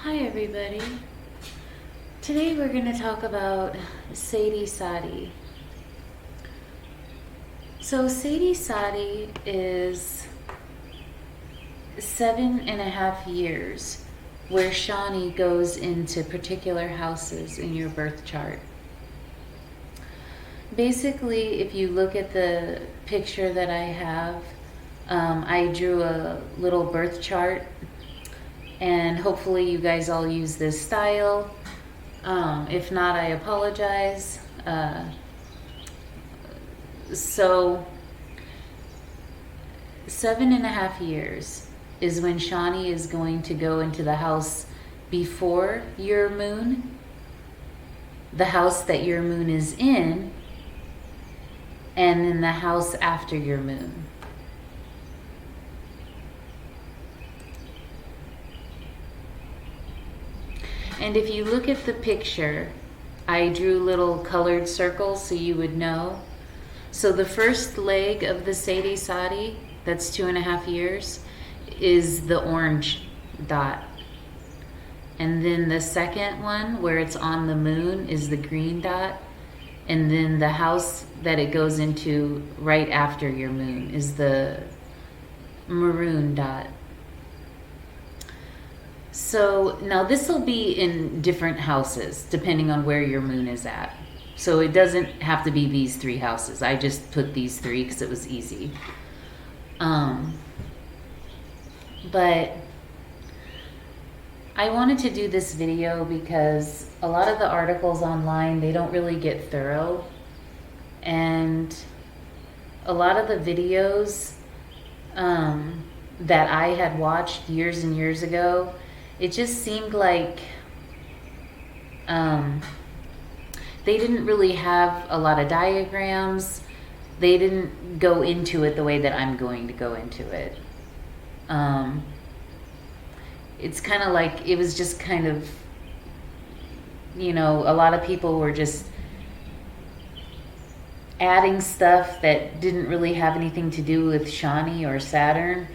Hi everybody. Today we're going to talk about Sade Sati. So Sade Sati is 7.5 years where Shani goes into particular houses in your birth chart. Basically, if you look at the picture that I have, I drew a little birth chart, and hopefully you guys all use this style. If not, I apologize. So 7.5 years is when Shani is going to go into the house before your moon, the house that your moon is in, and then the house after your moon. And if you look at the picture, I drew little colored circles so you would know. So the first leg of the Sade Sati, that's 2.5 years, is the orange dot. And then the second one, where it's on the moon, is the green dot. And then the house that it goes into right after your moon is the maroon dot. So now this will be in different houses depending on where your moon is at. So it doesn't have to be these 3 houses. I just put these 3 because it was easy. But I wanted to do this video because a lot of the articles online, they don't really get thorough. And a lot of the videos that I had watched years and years ago, it just seemed like they didn't really have a lot of diagrams. They didn't go into it the way that I'm going to go into it. It's kind of like, it was just kind of, you know, a lot of people were just adding stuff that didn't really have anything to do with Shani or Saturn.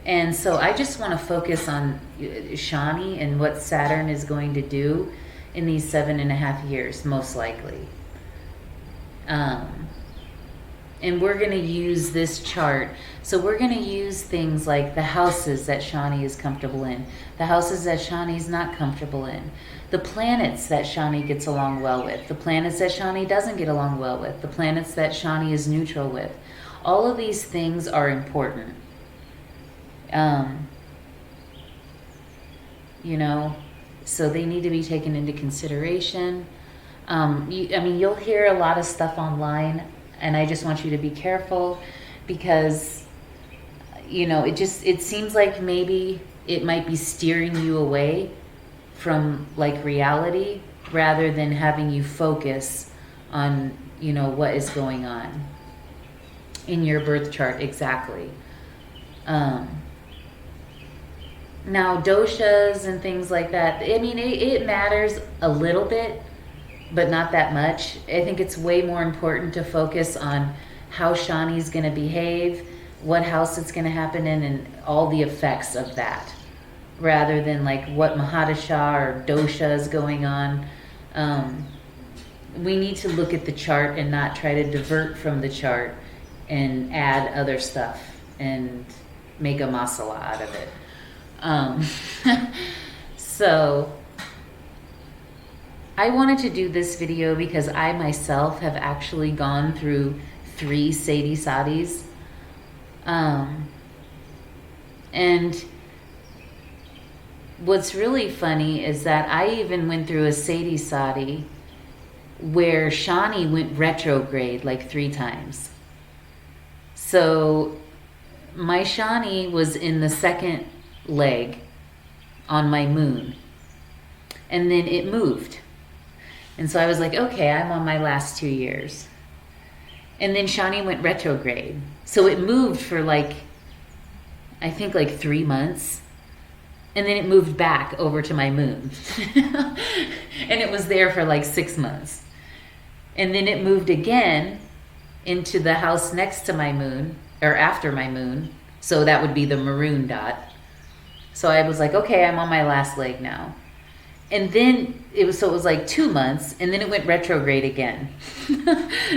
And so I just want to focus on Shani and what Saturn is going to do in these 7.5 years, most likely. And we're going to use this chart. So we're going to use things like the houses that Shani is comfortable in, the houses that Shani is not comfortable in, the planets that Shani gets along well with, the planets that Shani doesn't get along well with, the planets that Shani is neutral with. All of these things are important. You know, so they need to be taken into consideration. You'll hear a lot of stuff online, and I just want you to be careful because, you know, it seems like maybe it might be steering you away from like reality rather than having you focus on, you know, what is going on in your birth chart exactly. Now, doshas and things like that, I mean, it matters a little bit, but not that much. I think it's way more important to focus on how Shani's going to behave, what house it's going to happen in, and all the effects of that, rather than like what Mahadasha or dosha is going on. We need to look at the chart and not try to divert from the chart and add other stuff and make a masala out of it. So I wanted to do this video because I myself have actually gone through 3 Sade Satis. And what's really funny is that I even went through a Sade Sati where Shani went retrograde like 3 times. So my Shani was in the second leg on my moon, and then it moved, and so I was like, okay, I'm on my last 2 years, and then Shani went retrograde, so it moved for like, I think like 3 months, and then it moved back over to my moon and it was there for like 6 months, and then it moved again into the house next to my moon, or after my moon, so that would be the maroon dot. So I was like, okay, I'm on my last leg now. And then it was like 2 months, and then it went retrograde again.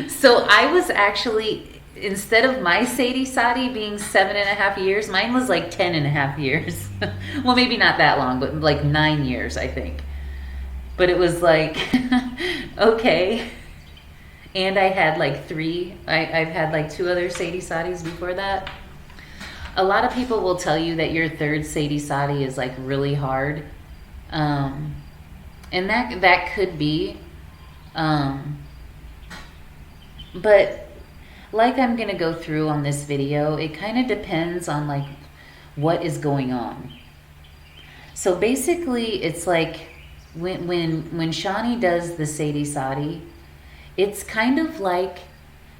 So I was actually, instead of my Sade Sati being 7.5 years, mine was like 10.5 years. Well, maybe not that long, but like 9 years, I think. But it was like, okay. And I had like I've had like 2 other Sade Satis before that. A lot of people will tell you that your 3rd Sade Sati is like really hard. And that could be. But like I'm going to go through on this video, it kind of depends on like what is going on. So basically it's like when Shani does the Sade Sati, it's kind of like,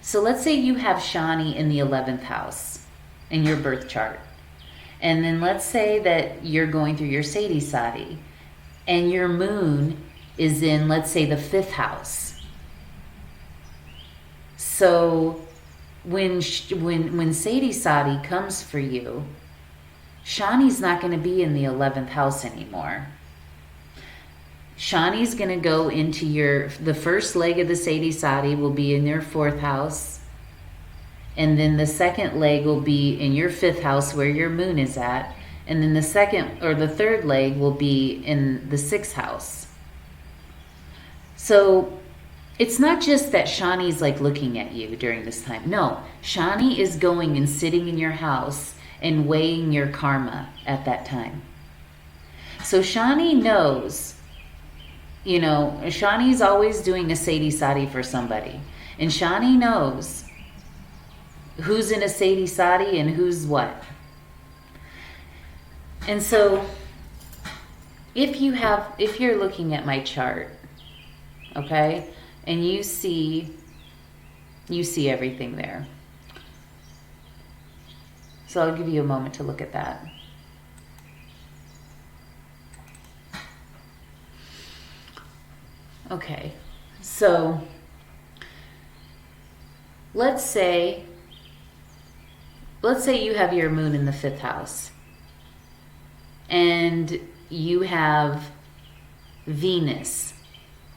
so let's say you have Shani in the 11th house in your birth chart. And then let's say that you're going through your Sade Sati and your moon is in, let's say, the 5th house. So when Sade Sati comes for you, Shani's not going to be in the 11th house anymore. Shani's going to go into the first leg of the Sade Sati will be in your 4th house. And then the second leg will be in your 5th house where your moon is at. And then the second or the third leg will be in the 6th house. So it's not just that Shani's like looking at you during this time. No, Shani is going and sitting in your house and weighing your karma at that time. So Shani knows, you know, Shani's always doing a Sade Sati for somebody. And Shani knows who's in a Sade Sati and who's what. And so if you're looking at my chart, okay, and you see everything there. So I'll give you a moment to look at that. Okay, so let's say you have your moon in the 5th house and you have Venus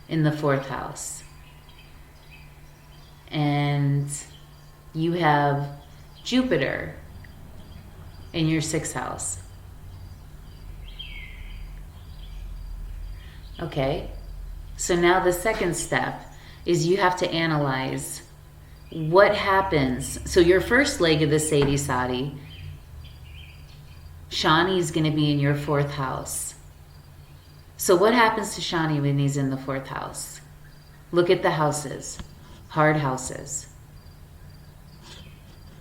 in the 4th house and you have Jupiter in your 6th house. Okay, so now the second step is you have to analyze what happens. So your first leg of the Sade Sati, Shani is going to be in your 4th house. So what happens to Shani when he's in the 4th house? Look at the houses, hard houses.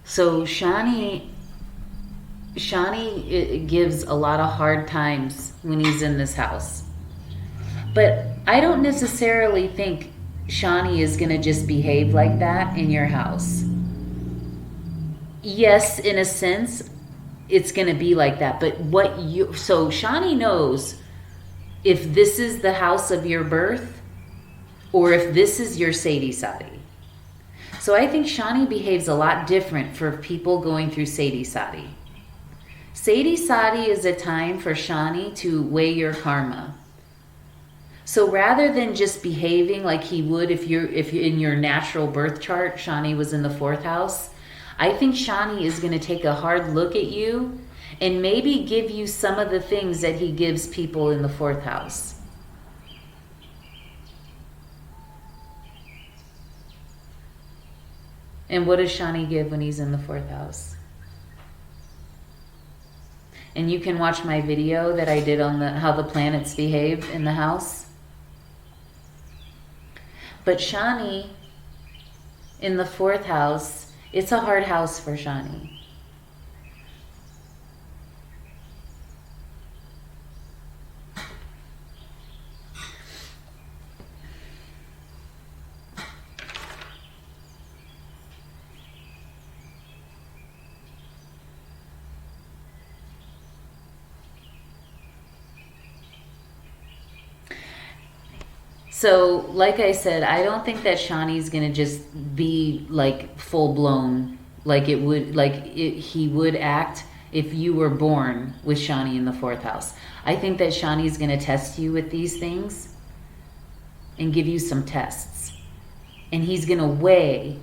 So Shani it gives a lot of hard times when he's in this house. But I don't necessarily think Shani is going to just behave like that in your house. Yes, in a sense, it's going to be like that. But so Shani knows if this is the house of your birth or if this is your Sade Sati. So I think Shani behaves a lot different for people going through Sade Sati. Sade Sati is a time for Shani to weigh your karma. So rather than just behaving like he would if you're in your natural birth chart, Shani was in the 4th house, I think Shani is going to take a hard look at you and maybe give you some of the things that he gives people in the 4th house. And what does Shani give when he's in the 4th house? And you can watch my video that I did on how the planets behave in the house. But Shani in the 4th house, it's a hard house for Shani. So, like I said, I don't think that Shani's gonna just be like full blown, like he would act if you were born with Shani in the 4th house. I think that Shani is going to test you with these things and give you some tests. And he's going to weigh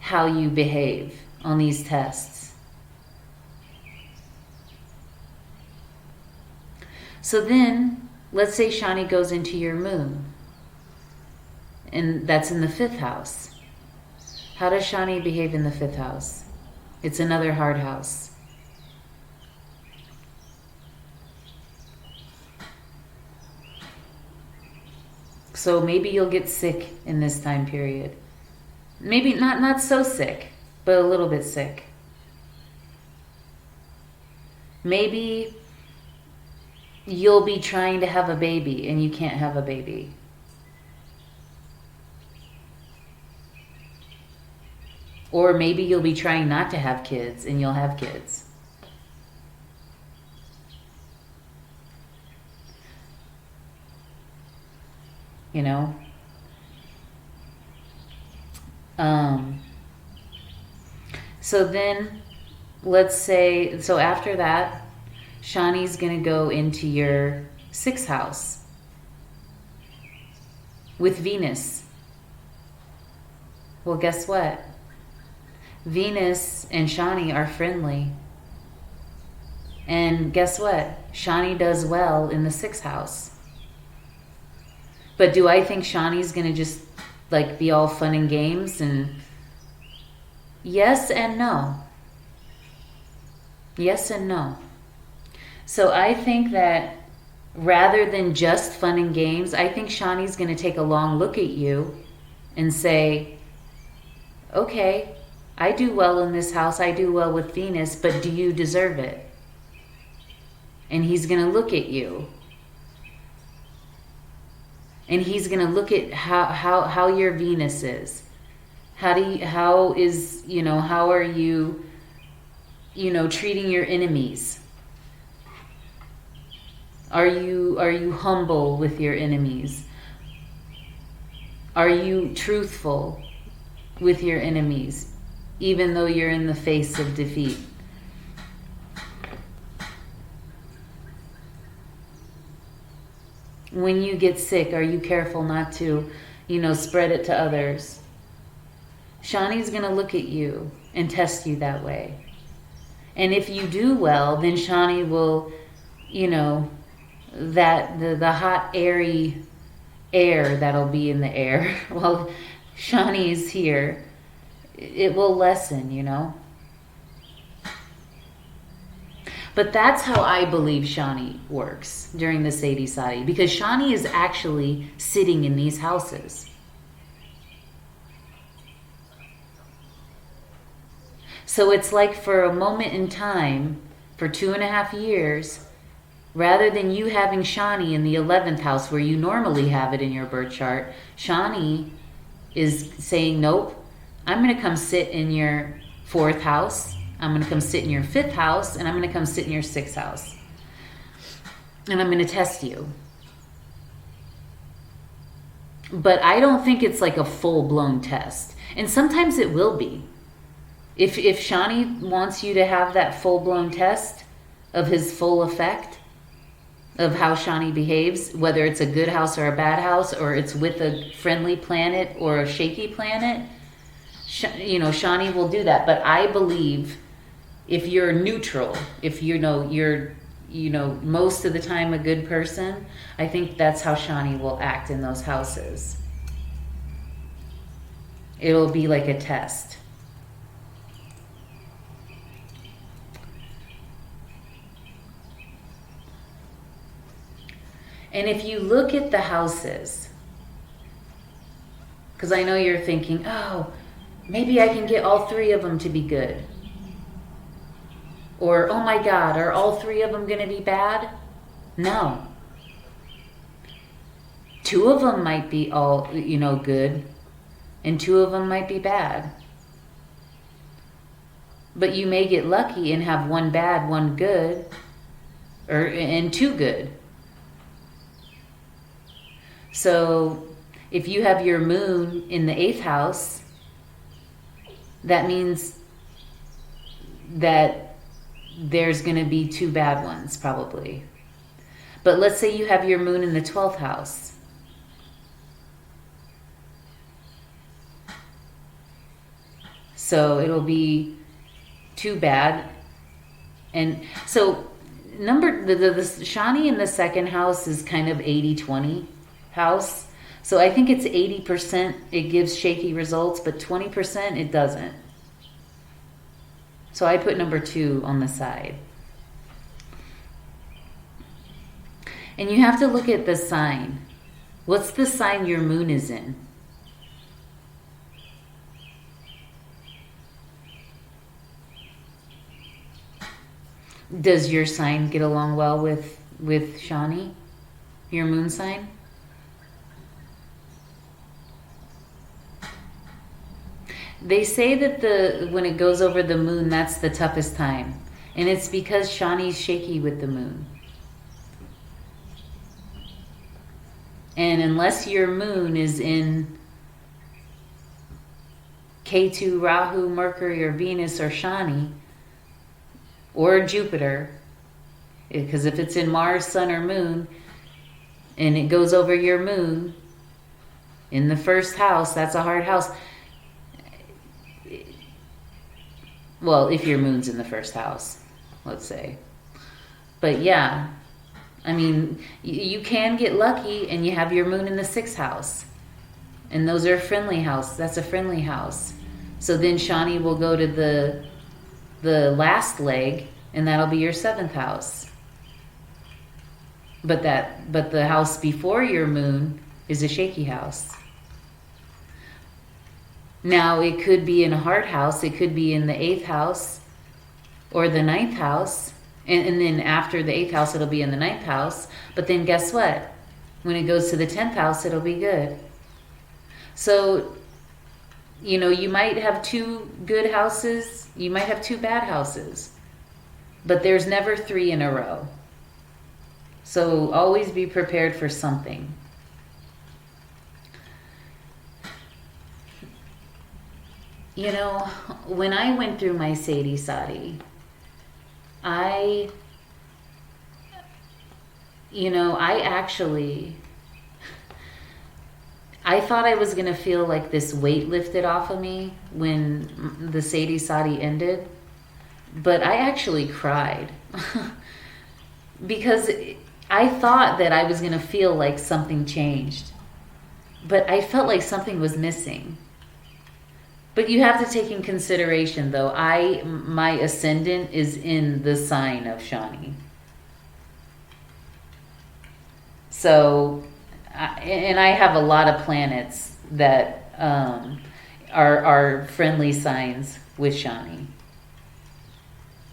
how you behave on these tests. So then, let's say Shani goes into your moon. And that's in the 5th house. How does Shani behave in the 5th house? It's another hard house. So maybe you'll get sick in this time period. Maybe not so sick, but a little bit sick. Maybe you'll be trying to have a baby and you can't have a baby. Or maybe you'll be trying not to have kids and you'll have kids. You know? So then, let's say, so after that, Shani's going to go into your 6th house with Venus. Well, guess what? Venus and Shani are friendly. And guess what? Shani does well in the 6th house. But do I think Shani's going to just like be all fun and games? And yes and no. Yes and no. So I think that rather than just fun and games, I think Shani's going to take a long look at you and say, okay, I do well in this house, I do well with Venus, but do you deserve it? And he's going to look at you. And he's going to look at how your Venus is. How are you, treating your enemies? Are you humble with your enemies? Are you truthful with your enemies, even though you're in the face of defeat? When you get sick, are you careful not to, spread it to others? Shani's going to look at you and test you that way. And if you do well, then Shani will, that the hot, airy air that'll be in the air while Shani is here, it will lessen, But that's how I believe Shani works during the Sade Sati, because Shani is actually sitting in these houses. So it's like for a moment in time, for 2.5 years, rather than you having Shani in the 11th house where you normally have it in your birth chart, Shani is saying, nope, I'm going to come sit in your 4th house. I'm going to come sit in your 5th house, and I'm going to come sit in your 6th house. And I'm going to test you. But I don't think it's like a full-blown test. And sometimes it will be. If Shani wants you to have that full-blown test of his full effect, of how Shani behaves, whether it's a good house or a bad house, or it's with a friendly planet or a shaky planet, Shani will do that. But I believe if you're neutral, if you're most of the time a good person, I think that's how Shani will act in those houses. It'll be like a test. And if you look at the houses, because I know you're thinking, oh, maybe I can get all 3 of them to be good. Or, oh my God, are all 3 of them going to be bad? No. 2 of them might be all, good, and 2 of them might be bad. But you may get lucky and have 1 bad, 1 good, and 2 good. So if you have your moon in the 8th house, that means that there's going to be 2 bad ones probably. But let's say you have your moon in the 12th house. So it'll be 2 bad. And so the Shani in the 2nd house is kind of 80-20 house. So I think it's 80% it gives shaky results, but 20% it doesn't. So I put number 2 on the side. And you have to look at the sign. What's the sign your moon is in? Does your sign get along well with Shani? Your moon sign? They say that when it goes over the moon, that's the toughest time. And it's because Shani's shaky with the moon. And unless your moon is in Ketu, Rahu, Mercury, or Venus, or Shani, or Jupiter, because if it's in Mars, Sun, or Moon, and it goes over your moon in the 1st house, that's a hard house. Well, if your moon's in the 1st house, let's say. But yeah, I mean, you can get lucky and you have your moon in the 6th house. And those are friendly house. That's a friendly house. So then Shani will go to the last leg, and that'll be your 7th house. But the house before your moon is a shaky house. Now, it could be in a hard house. It could be in the 8th house or the 9th house. And then after the 8th house, it'll be in the 9th house. But then guess what? When it goes to the 10th house, it'll be good. So, you might have 2 good houses. You might have 2 bad houses. But there's never 3 in a row. So always be prepared for something. When I went through my Sade Sati, I thought I was going to feel like this weight lifted off of me when the Sade Sati ended. But I actually cried because I thought that I was going to feel like something changed. But I felt like something was missing. But you have to take in consideration, though, my ascendant is in the sign of Shani. So, and I have a lot of planets that are friendly signs with Shani,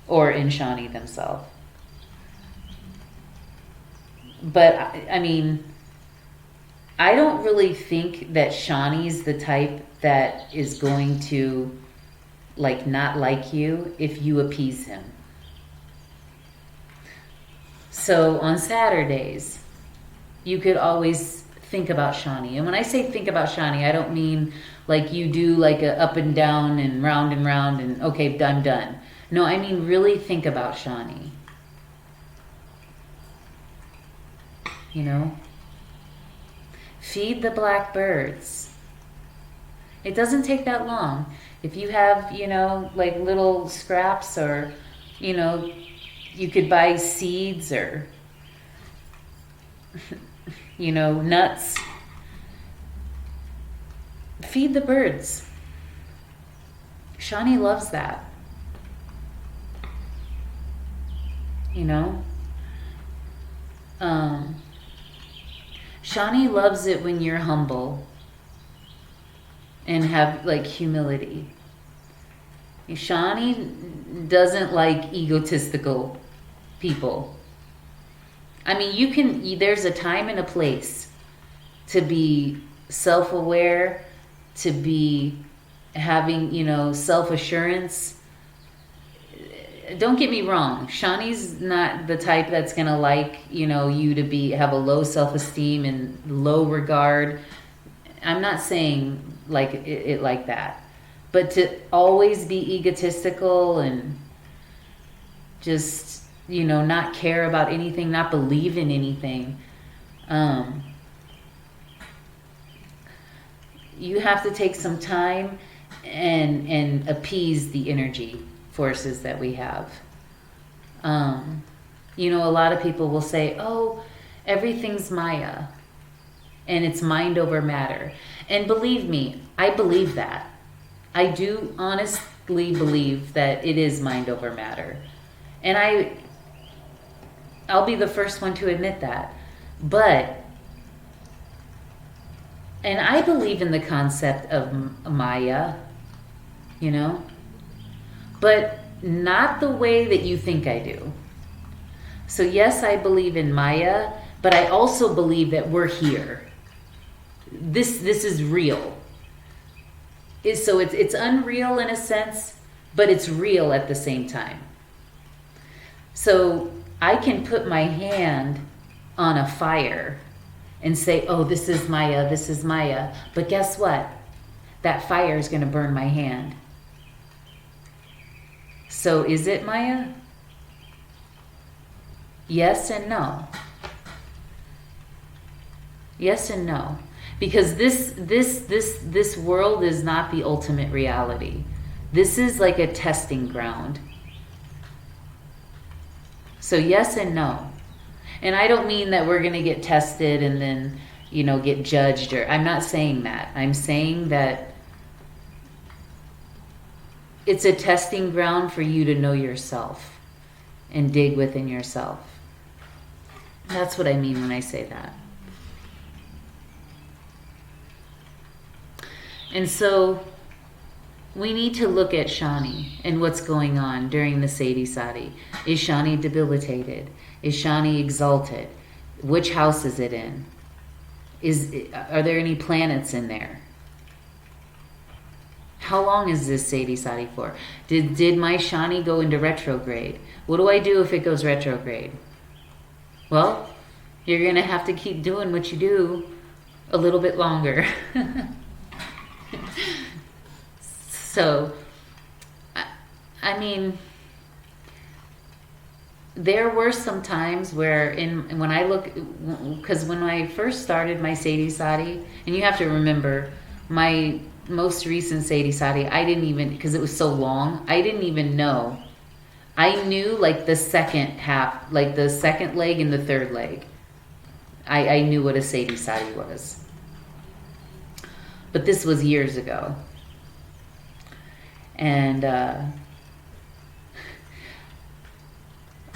or in Shani themselves. But, I mean, I don't really think that Shani's the type that is going to not like you if you appease him. So on Saturdays, you could always think about Shani. And when I say think about Shani, I don't mean like you do like a up and down and round and okay, I'm done. No, I mean really think about Shani. Feed the blackbirds. It doesn't take that long. If you have, like little scraps, or, you could buy seeds or, nuts. Feed the birds. Shani loves that. Shani loves it when you're humble and have humility. Shani doesn't like egotistical people. I mean, there's a time and a place to be self-aware, to be having, self-assurance. Don't get me wrong. Shani's not the type that's going to like, you to have a low self-esteem and low regard. I'm not saying it like that. But to always be egotistical and just, not care about anything, not believe in anything. You have to take some time and appease the energy forces that we have. A lot of people will say, oh, everything's Maya and it's mind over matter. And believe me, I believe that. I do honestly believe that it is mind over matter. And I'll be the first one to admit that. And I believe in the concept of Maya, but not the way that you think I do. So yes, I believe in Maya, but I also believe that we're here. This is real. So it's unreal in a sense, but it's real at the same time. So I can put my hand on a fire and say, oh, this is Maya, this is Maya. But guess what? That fire is going to burn my hand. So is it Maya? Yes and no. Yes and no. Because this world is not the ultimate reality. This is like a testing ground. So yes and no. And I don't mean that we're going to get tested and then, get judged. I'm not saying that. I'm saying that it's a testing ground for you to know yourself and dig within yourself. That's what I mean when I say that. And so we need to look at Shani and what's going on during the Sade Sati. Is Shani debilitated? Is Shani exalted? Which house is it in? Are there any planets in there? How long is this Sade Sati for? Did my Shani go into retrograde? What do I do if it goes retrograde? Well, you're going to have to keep doing what you do a little bit longer. So, I mean, there were some times where when I look, because when I first started my Sade Sati, and you have to remember, my most recent Sade Sati, I didn't even, because it was so long, I didn't even know. I knew like the second half, like the second leg and the third leg. I knew what a Sade Sati was. But this was years ago. And,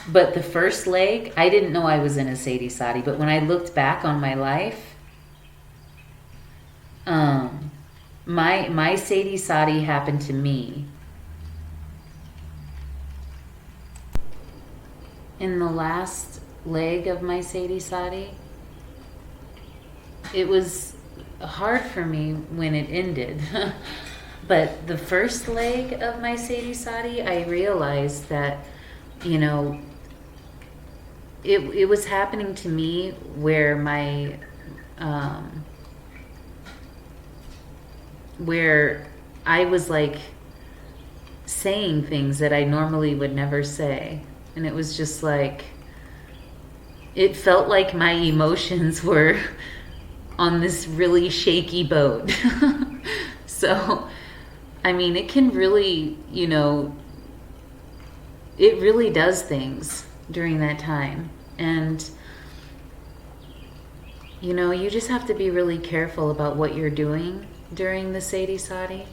but the first leg, I didn't know I was in a Sade Sati. But when I looked back on my life, my Sade Sati happened to me in the last leg of my Sade Sati. It was hard for me when it ended. But the first leg of my Sade Sati, I realized that, it was happening to me where where I was like saying things that I normally would never say. And it was just like, it felt like my emotions were on this really shaky boat. So, I mean, it can really, it really does things during that time. And, you just have to be really careful about what you're doing during the Sade Sati.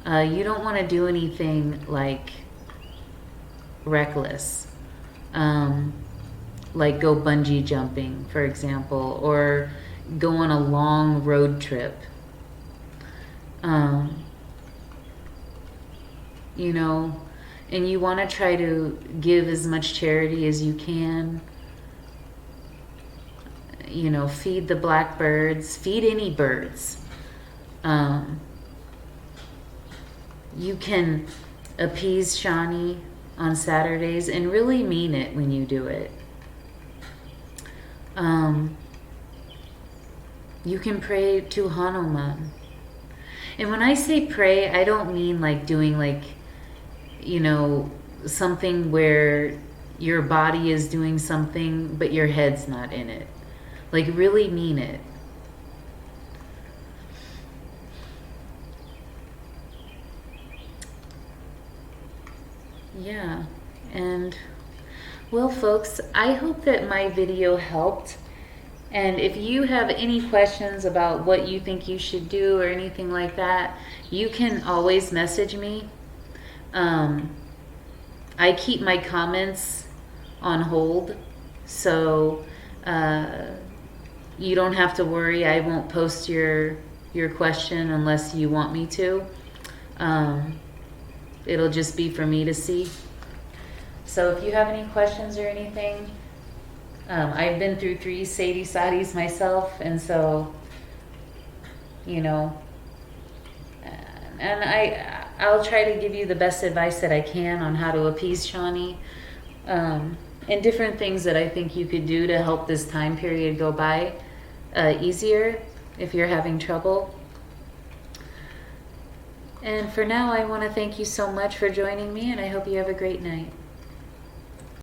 You don't want to do anything like reckless. Like go bungee jumping, for example, or go on a long road trip. And you want to try to give as much charity as you can. Feed the blackbirds, feed any birds. You can appease Shani on Saturdays and really mean it when you do it. You can pray to Hanuman. And when I say pray, I don't mean like doing like, something where your body is doing something, but your head's not in it. Like, really mean it. Yeah. And, well, folks, I hope that my video helped. And if you have any questions about what you think you should do or anything like that, you can always message me. I keep my comments on hold, so you don't have to worry. I won't post your question unless you want me to. It'll just be for me to see. So if you have any questions or anything, I've been through 3 Sade Satis myself, and so, you know, and I'll try to give you the best advice that I can on how to appease Shani, and different things that I think you could do to help this time period go by easier if you're having trouble. And for now, I want to thank you so much for joining me, and I hope you have a great night.